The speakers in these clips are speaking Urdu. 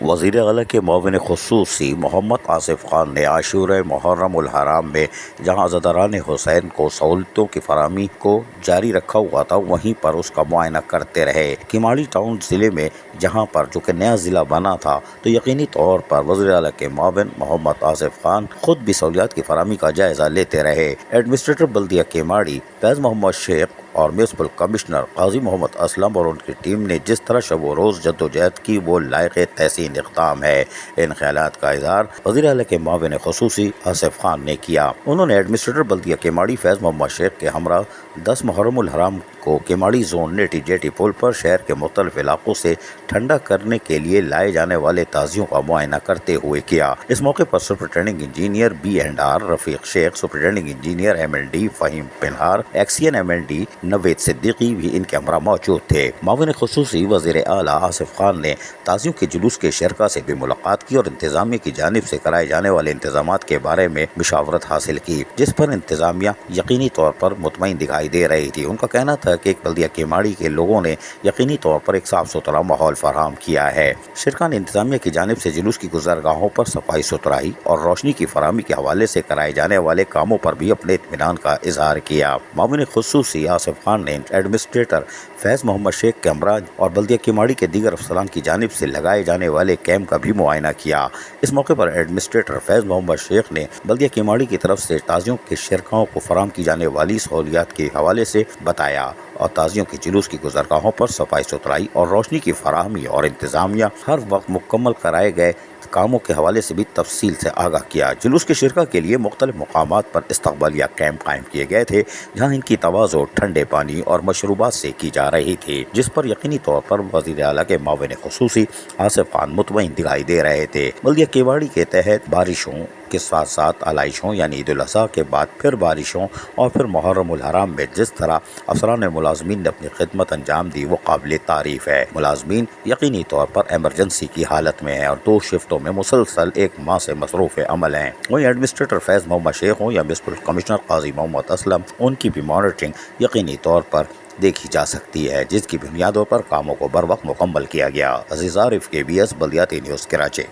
وزیر اعلیٰ کے معاون خصوصی محمد آصف خان نے عاشورہ محرم الحرام میں جہاں عزاداران حسین کو سہولتوں کی فراہمی کو جاری رکھا ہوا تھا، وہیں پر اس کا معائنہ کرتے رہے۔ کیماڑی ٹاؤن ضلع میں جہاں پر جو کہ نیا ضلع بنا تھا، تو یقینی طور پر وزیر اعلیٰ کے معاون محمد آصف خان خود بھی سہولیات کی فراہمی کا جائزہ لیتے رہے۔ ایڈمنسٹریٹر بلدیہ کیماڑی فیض محمد شیخ اور میونسپل کمشنر قاضی محمد اسلم اور ان کی ٹیم نے جس طرح شب و روز جدوجہد کی، وہ لائق تحسین اقدام ہے۔ ان خیالات کا اظہار وزیر اعلیٰ کے معاون خصوصی آصف خان نے کیا۔ انہوں نے ایڈمنسٹریٹر بلدیہ کیماڑی فیض محمد شیخ کے ہمراہ 10 محرم الحرام کو کیماڑی زون نیٹی جیٹی پل پر شہر کے مختلف علاقوں سے ٹھنڈا کرنے کے لیے لائے جانے والے تازیوں کا معائنہ کرتے ہوئے کیا۔ اس موقع پر سپرنٹینڈنگ engineer B&R Rafiq Sheikh, superintending engineer M&D Fahim Panhwar, XEN M&D Naveed Siddiqui بھی ان کے ہمراہ موجود تھے۔ معاون خصوصی وزیر اعلیٰ آصف خان نے تازیوں کے جلوس کے شرکاء سے بھی ملاقات کی اور انتظامیہ کی جانب سے کرائے جانے والے انتظامات کے بارے میں مشاورت حاصل کی، جس پر انتظامیہ یقینی طور پر مطمئن دکھائی دے رہی تھی۔ ان کا کہنا تھا کہ بلدیہ کیماڑی کے لوگوں نے یقینی طور پر ایک صاف ستھرا ماحول فراہم کیا ہے۔ شرکاء نے انتظامیہ کی جانب سے جلوس کی گزرگاہوں پر صفائی ستھرائی اور روشنی کی فراہمی کے حوالے سے کرائے جانے والے کاموں پر بھی اپنے اطمینان کا اظہار کیا۔ معاون خصوصی آصف خان نے ایڈمنسٹریٹر فیض محمد شیخ کے ہمراہ اور بلدیہ کیماڑی کے دیگر افسران کی جانب سے لگائے جانے والے کیمپ کا بھی معائنہ کیا۔ اس موقع پر ایڈمنسٹریٹر فیض محمد شیخ نے بلدیہ کیماڑی کی طرف سے تازیوں کے شرکاؤں کو فراہم کی جانے والی سہولیات کے حوالے سے بتایا اور تازیوں کے جلوس کی گزرگاہوں پر صفائی ستھرائی اور روشنی کی فراہمی اور انتظامیہ ہر وقت مکمل کرائے گئے کاموں کے حوالے سے بھی تفصیل سے آگاہ کیا۔ جلوس کے شرکاء کے لیے مختلف مقامات پر استقبالیہ کیمپ قائم کیے گئے تھے، جہاں ان کی تواضع ٹھنڈے پانی اور مشروبات سے کی جا رہی تھی، جس پر یقینی طور پر وزیر اعلیٰ کے معاون خصوصی آصف خان مطمئن دکھائی دے رہے تھے۔ بلدیہ کیماڑی کے تحت بارشوں کے ساتھ ساتھ علائشوں یعنی عید الاضحیٰ کے بعد پھر بارشوں اور پھر محرم الحرام میں جس طرح افسران ملازمین نے اپنی خدمت انجام دی، وہ قابل تعریف ہے۔ ملازمین یقینی طور پر ایمرجنسی کی حالت میں ہیں اور 2 شفٹوں میں مسلسل 1 ماہ سے مصروف عمل ہیں۔ وہیں ایڈمنسٹریٹر فیض محمد شیخ ہوں یا میونسپل کمشنر قاضی محمد اسلم، ان کی بھی مانیٹرنگ یقینی طور پر دیکھی جا سکتی ہے، جس کی بنیادوں پر کاموں کو بر وقت مکمل کیا گیا۔ عزیز عارف KBS بلدیاتی نیوز کراچی۔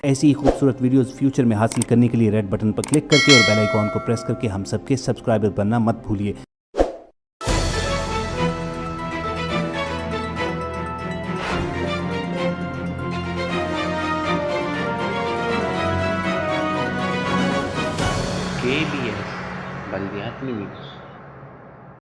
ایسی ہی خوبصورت ویڈیوز فیوچر میں حاصل کرنے کے لیے ریڈ بٹن پر کلک کر کے اور بیل آئیکن کو پریس کر کے ہم سب کے سبسکرائبر بننا مت بھولیے۔ KBS بلدیاتی نیوز۔